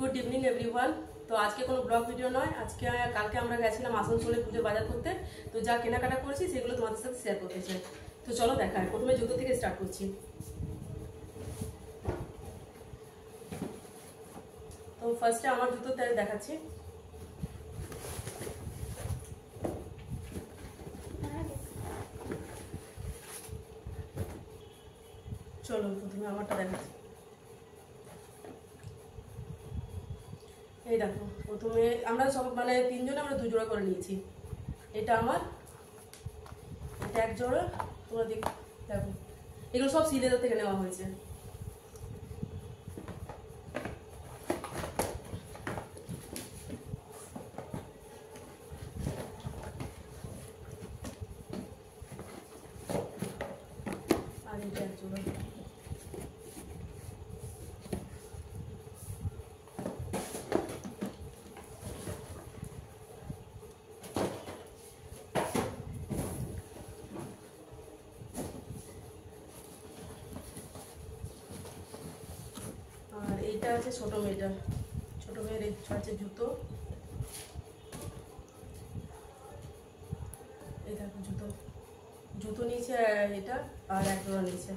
Good evening everyone. তো আজকে কোনো ব্লগ ভিডিও নয়, কালকে আমরা গেছিলাম আসানসোলে পুজোর বাজার করতে। তো যা কেনাকাটা করেছি সেগুলো তোমাদের সাথে শেয়ার করতে চাই। তো চলো দেখায়, প্রথমে জুতো থেকে স্টার্ট করছি। তো ফার্স্টে আমার জুতো দেখাচ্ছি। চলো প্রথমে আমারটা দেখাচ্ছি। এই দেখো, প্রথমে আমরা সব মানে তিনজনে আমরা 2 জোড়া করে নিয়েছি। এটা আমার, এটা 1 জোড়া। তোমরা দেখো, এগুলো সব সিলেদার থেকে নেওয়া হয়েছে। আর এটা 1 জোড়া। আর এইটা আছে ছোট মেয়ের আছে জুতো। এই দেখো জুতো নিয়েছে এটা, আর 1 জোড়া নিয়েছে।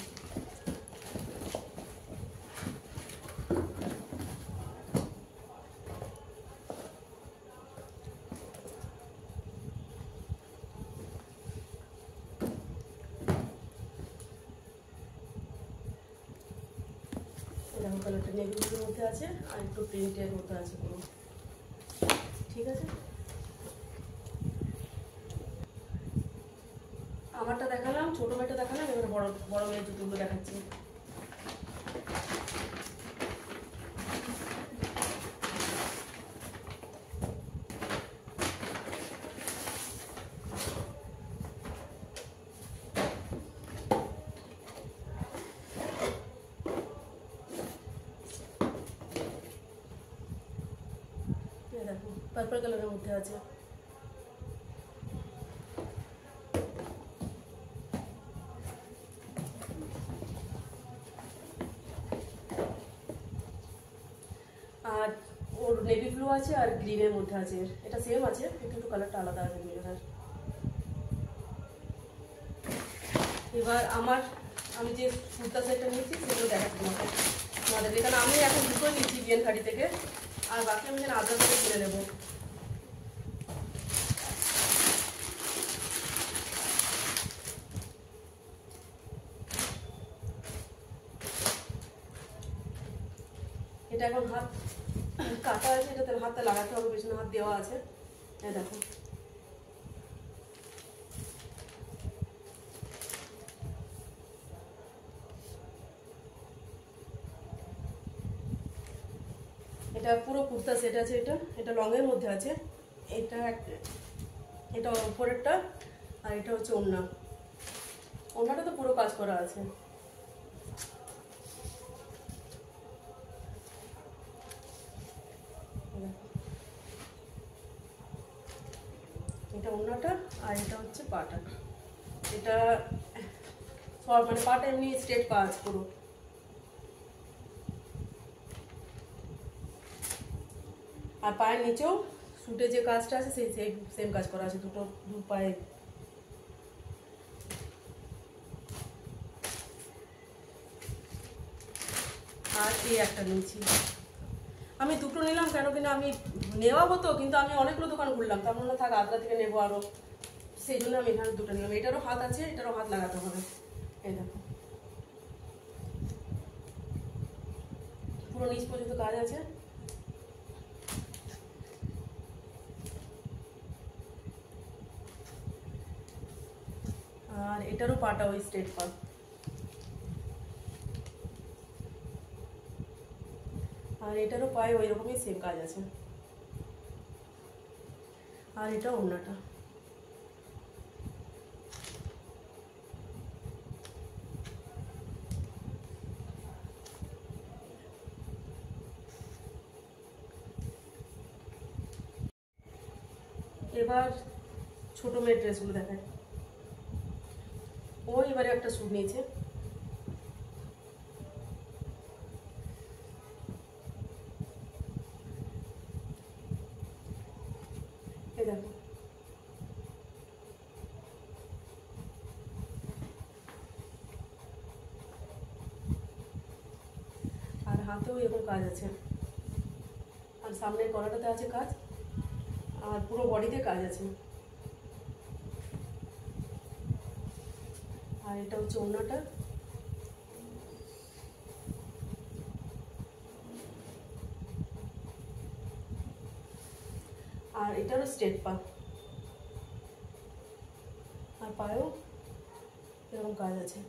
এরকম কালারটা নেভির মধ্যে আছে, আর একটু প্রিন্টের মধ্যে আছে পুরো। ঠিক আছে, আমারটা দেখালাম, ছোট মেয়েটা দেখালাম, এবার বড় মেয়ের জুতোগুলো দেখাচ্ছি। দেখো পার্পল কালারের মধ্যে আছে। আর ওর নেভি ব্লু আছে আর গ্রিনের মধ্যে আছে। এটা সেম আছে, কিন্তু কালারটা আলাদা আছে মেয়েটার। এবার আমি যে কুর্তা সেটটা নিয়েছি সেগুলো দেখাচ্ছি তোমাদের। এখানে আমি এখন দুটো নিয়েছি বিএন খাড়ি থেকে, আর বাকি আমি যেন আদ্রা থেকে কিনে নেবো। এটা এখন হাত কাটা আছে, এটাতে হাতটা লাগাতে হবে, পেছনে হাত দেওয়া আছে। এই দেখো, এটা পুরো কুর্তা সেট আছে। এটা লং এর মধ্যে আছে। এটা উপরেরটা, আর এটা হচ্ছে ওড়নাটা তো পুরো কাজ করা আছে। এটা ওড়নাটা, আর এটা হচ্ছে পাটা। এটা মানে পাটা এমনি স্ট্রেট কাজ পুরো। আর পায়ের নিচেও সুটে যে কাজটা আছে সেই সেম কাজ করা আছে দু পায়ে। আর এই একটা নিয়েছি। আমি দুটো নিলাম কেন কিনা, আমি নেওয়া হতো কিন্তু আমি অনেকগুলো দোকান ঘুরলাম, তার মনে থাক আদ্রা থেকে নেবো আরো, সেই জন্য আমি এখানে দুটো নিলাম। এটারও হাত আছে, এটারও হাত লাগাতে হবে। এই দেখো, পুরো নিচ পর্যন্ত কাজ আছে। আর এটারও পাটা ওই স্ট্রেট পা। আর এটারও পায়ে ওই রকমই সেম কাজ আছে। আর এটা ওড়নাটা। এবার ছোট মেয়ের ড্রেসগুলো দেখায়। ও এবারে একটা স্যুট নিয়েছে, হাতেও এরকম কাজ আছে, আর সামনের গলাটাতে আছে কাজ, আর পুরো বডিতে কাজ আছে। আর এটা হচ্ছে ওড়নাটা। আর এটারও স্ট্রেট পা, আর পায়েও এরকম কাজ আছে।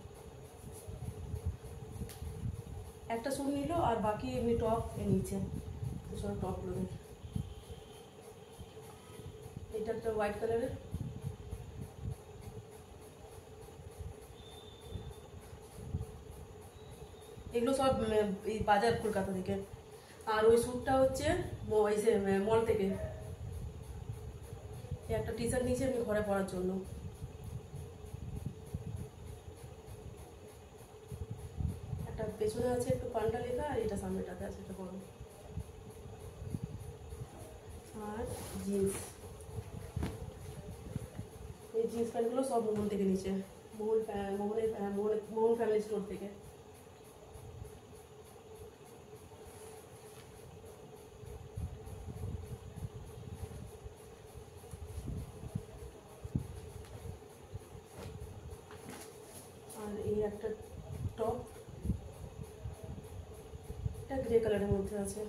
একটা স্যুট নিল আর বাকি এমনি টপ নিচে। চলো টপগুলো দেখি। এটা একটা হোয়াইট কালারের, এগুলো সব এই বাজার কলকাতা থেকে। আর ওই স্যুটটা হচ্ছে মল থেকে। একটা টি শার্ট নিয়েছি আমি ঘরে পরার জন্য। একটা পেছনে আছে একটু পান্ডা লেখা, আর এটা সামনেটাতে আছে একটা বড়। আর জিন্স, এই জিন্স প্যান্টগুলো সব মোহন থেকে নিচে, মোহন ফ্যামিলি স্টোর থেকে। আর এই একটা টপ, এটা গ্রে কালারের মধ্যে আছে।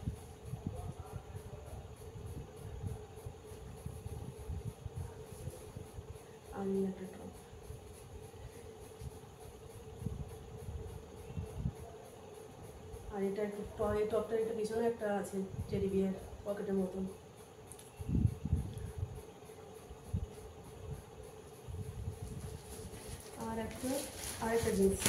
আর এই একটা টপ। আর এটা একটু এই টপটার একটা পিছনে একটা আছে টেডি বিয়ার পকেটের মতন। আর একটা জিন্স।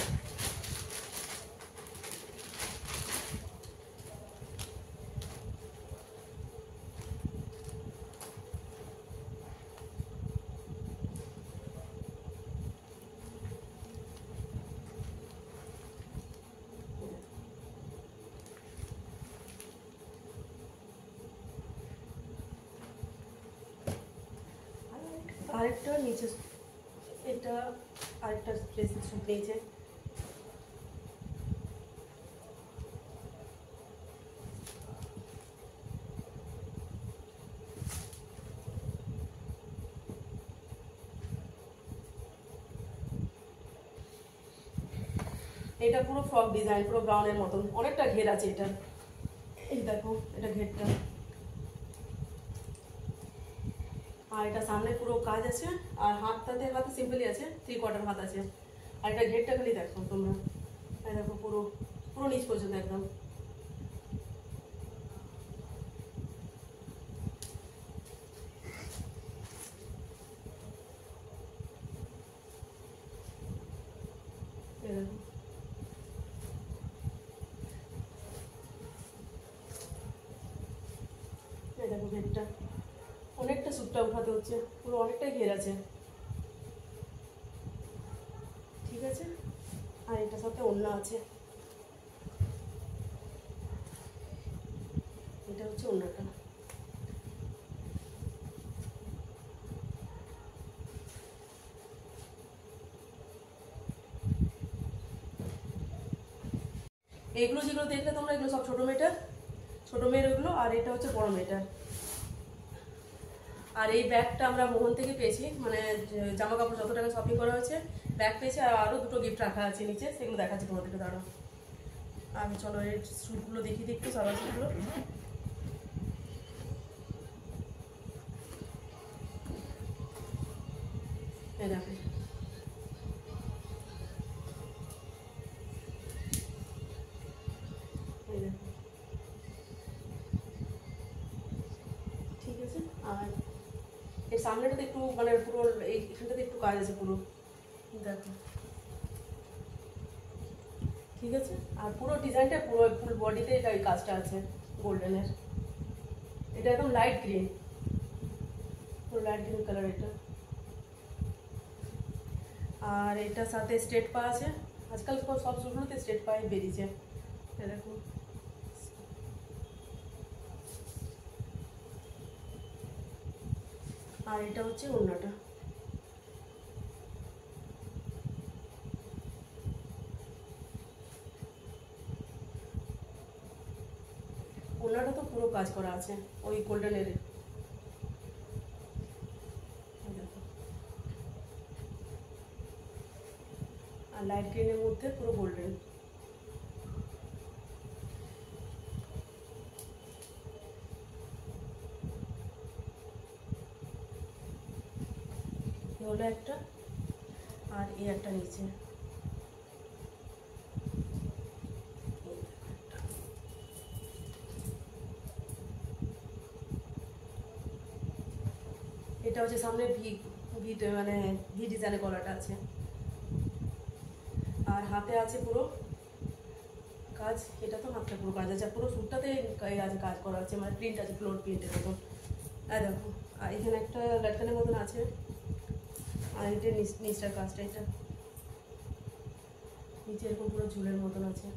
আরেকটা নিচে, এটা আরেকটা ড্রেসের স্যুট নিয়েছে। এটা পুরো ফ্রক ডিজাইন, পুরো গাউনের মতন, অনেকটা ঘের আছে এটা। এই দেখো এটা ঘেরটা। আর এটা সামনে পুরো কাজ আছে, আর হাতে সিম্পলি আছে, 3/4 হাত আছে। আর এটা ঘেরটা খালি দেখো তোমরা, এই দেখো পুরো পুরো নিচ পর্যন্ত একদম। এই দেখো, এই দেখো ঘেরটা, অনেকটা স্যুটটা উঠাতে হচ্ছে, পুরো অনেকটাই ঘের আছে। ঠিক আছে, আর এটার সাথে ওড়না আছে। এটা হচ্ছে ওড়নাটা। এগুলো যেগুলো দেখলে তোমরা, এগুলো সব ছোট মেয়ের ওগুলো, আর এটা হচ্ছে বড় মেয়েটার। আর এই ব্যাগটা আমরা মোহন থেকে পেয়েছি, মানে জামা কাপড় যত টাকা শপিং করা হয়েছে ব্যাগ পেয়েছি, আর আরও দুটো গিফট রাখা আছে নিচে, সেগুলো দেখাচ্ছি তোমাদেরকে। দাঁড়াও, আমি চলো এই স্যুটগুলো দেখিয়ে দিই একটু, সালোয়ার স্যুটগুলো। এই দেখো, এই দেখো, ঠিক আছে। আর এর সামনেটাতে একটু মানে পুরো এইখানটাতে একটু কাজ আছে পুরো, দেখো, ঠিক আছে। আর পুরো ডিজাইনটা পুরো ফুল বডিতে এই কাজটা আছে গোল্ডেনের। এটা একদম লাইট গ্রিন, পুরো লাইট গ্রিন কালার এটা। আর এটার সাথে স্ট্রেট পা আছে, আজকাল সব স্যুটগুলোতে স্ট্রেট পায়ে বেরিয়েছে, দেখো। আর এটা হচ্ছে ওড়নাটা। ওনাটা তো পুরো কাজ করা আছে ওই গোল্ডেনের। আর লাইট গ্রিনের মধ্যে পুরো গোল্ডেন। হলো একটা, আর এই একটা নিচে। এটা হচ্ছে সামনে ভি ভি মানে ভি ডিজাইনের গলাটা আছে, আর হাতে আছে পুরো কাজ। এটা তো হাতটা পুরো কাজ আছে, পুরো স্যুটটাতে আছে কাজ করা আছে, মানে প্রিন্ট আছে, ফ্লোর প্রিন্টের মতন। আর দেখো, আর এখানে একটা লাটকানের মতন আছে, আর এটা নিচটার কাজটা, এটা নিচে এরকম পুরো ঝুলের মতন আছে।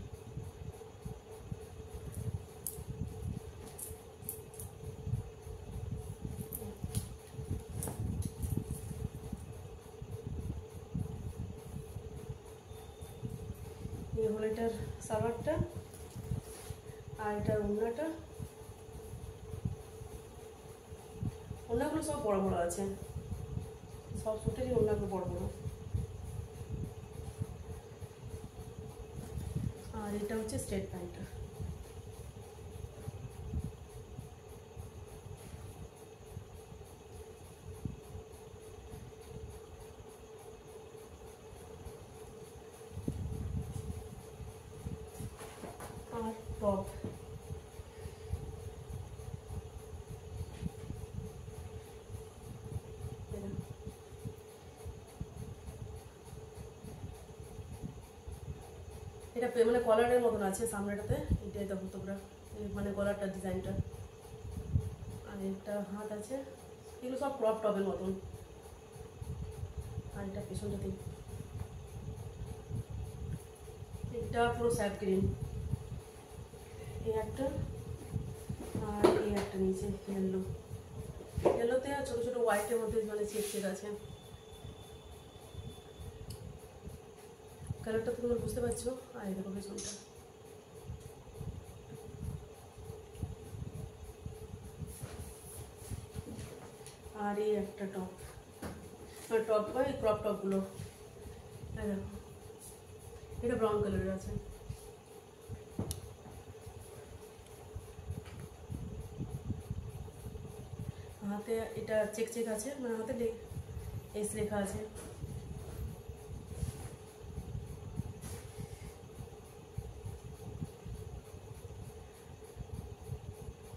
এই হলো এটার সালোয়ারটা, আর এটার ওড়নাটা। ওড়নাগুলো সব বড় বড় আছে, সব স্যুটেরই ওড়নাগুলো বড় বড়। আর এটা হচ্ছে স্ট্রেট প্যান্টটা। আর টপ, এটা মানে কলারের মতন আছে সামনেটাতে। এটাই দেখো তোমরা, মানে কলারটা ডিজাইনটা। আর একটা হাত আছে, এগুলো সব ক্রপ টপের মতন। আর এটা পেছনটাতে, এটা পুরো স্যাপ গ্রিন। এই একটা, আর এই একটা নিচে ইয়েলো, ইয়েলোতে ছোট ছোট হোয়াইটের মধ্যে মানে চেক চেক আছে। কালারটা তোমরা বুঝতে পারছো। আর এই দেখো পেছনটা, আর এই একটা টপ, টপ বা এই ক্রপ টপগুলো। দেখো এটা ব্রাউন কালারের আছে। হাতে এটা চেক চেক আছে, মানে হাতে এস লেখা আছে।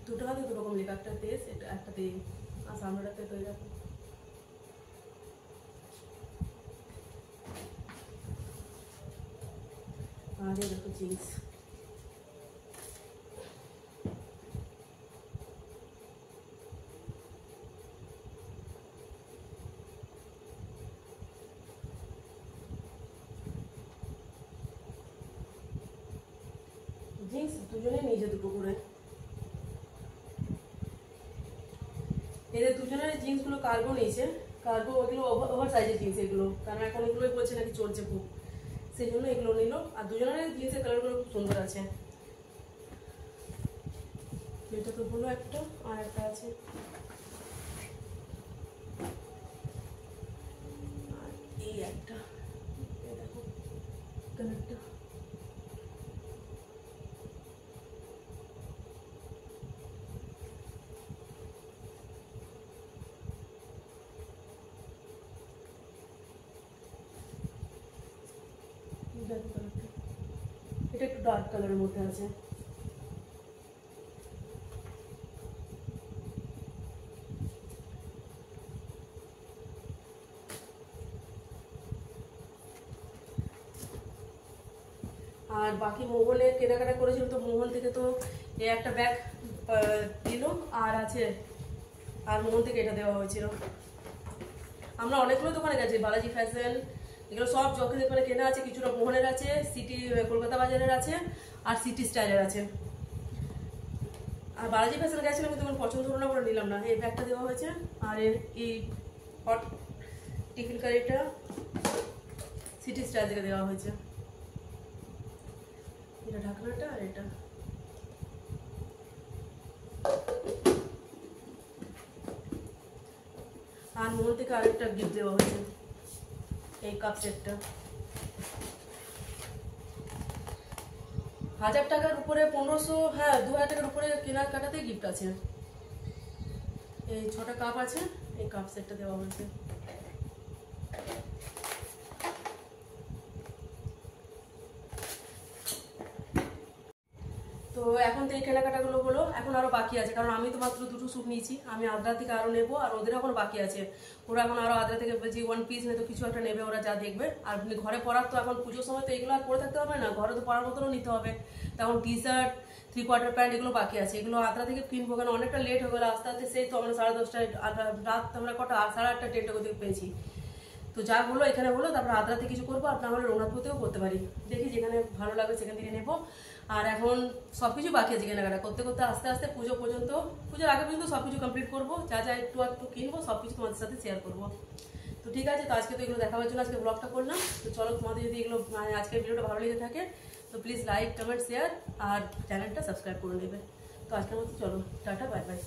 দুটো হাতে দু রকম লেখা, একটা তেজ, এটা একটা তে, আর সামনেটাতে তো এরকম। আর এই দেখো জিন্স, জিন্স দুজনে নিজে দুটো করে। এদের দুজনের জিন্সগুলো কার্গো নিয়েছে, কার্গো ওগুলো ওভার সাইজের জিন্স এগুলো, কারণ এখন এগুলোই বলছে নাকি চলছে খুব, সেই জন্য এগুলো নিল। আর দুজনের জিন্সের কালারগুলো খুব সুন্দর আছে। এটা তো হলো একটা, আর একটা আছে, আর এই একটা দেখো কালারটা। এটা একটু ডার্ক কালারের মধ্যে আছে। আর বাকি মোহনে কেনাকাটা করেছিল, তো মোহন থেকে তো এই একটা ব্যাগ দিল, আর আছে, আর মোহন থেকে এটা দেওয়া হয়েছিল। আমরা অনেকগুলো দোকানে গেছি, বালাজি ফ্যাশন, এগুলো সব যখন দোকানে কেনা আছে। কিছুটা মোহনের আছে, সিটি কলকাতা বাজারের আছে, আর সিটি স্টাইলের আছে। আর বালাজি ফ্যাশন গেছিলাম, কিন্তু আমার পছন্দ হলো না বলে নিলাম না। এই ব্যাগটা দেওয়া হয়েছে, আর এই হট টিফিন কারিটা সিটি স্টাইল থেকে দেওয়া হয়েছে। এটা ঢাকনাটা, আর এটা আর মোহন থেকে আরেকটা গিফট দেওয়া হয়েছে, এই কাপ সেটটা 1000 টাকার উপরে, 1500, হ্যাঁ 2000 টাকার উপরে কেনাকাটাতে গিফট আছে। এই 6টা কাপ আছে, এই কাপ সেটটা দেওয়া হয়েছে। তো এখন তো এই কেনাকাটাগুলো হলো, এখন আরো বাকি আছে, কারণ আমি তো মাত্র 2টো স্যুট নিয়েছি, আমি আদ্রা থেকে আরো নেবো, আর ওদের এখন বাকি আছে। ওরা এখন আরো আদ্রা থেকে বলছি 1 পিস নেই তো কিছু একটা নেবে, ওরা যা দেখবে। আর ঘরে পরার তো এখন পুজোর সময় তো এগুলো আর পরে থাকতে হবে না, ঘরে তো পরার মতনও নিতে হবে। তখন টি শার্ট, 3/4 প্যান্ট এগুলো বাকি আছে, এগুলো আদ্রা থেকে কিনবো, কারণ অনেকটা লেট হয়ে গেলো আস্তে আস্তে। সেই তো আমরা 10:30টায়, রাত আমরা কটা 8:30 10টা থেকে পেয়েছি। তো যা হলো এখানে হলো, তারপর আদ্রাতে কিছু করবো, আপনার হলে রঘুনাথপুরতেও করতে পারি, দেখি যেখানে ভালো লাগবে সেখান থেকে নেবো। আর এখন সবকিছু বাকি আছে কেনাকাটা করতে করতে, আস্তে আস্তে পুজো পর্যন্ত, পুজোর আগে পর্যন্ত সবকিছু কমপ্লিট করবো, যা যা একটু একটু কিনবো সবকিছু তোমাদের সাথে শেয়ার করবো। তো ঠিক আছে, তো আজকে তো এগুলো দেখাবার জন্য আজকে ব্লগটা করলাম। তো চলো, তোমাদের যদি এগুলো মানে আজকের ভিডিওটা ভালো লেগে থাকে তো প্লিজ লাইক, কমেন্ট, শেয়ার আর চ্যানেলটা সাবস্ক্রাইব করে নেবে। তো আজকের মতো চলো, টাটা, বাই বাই।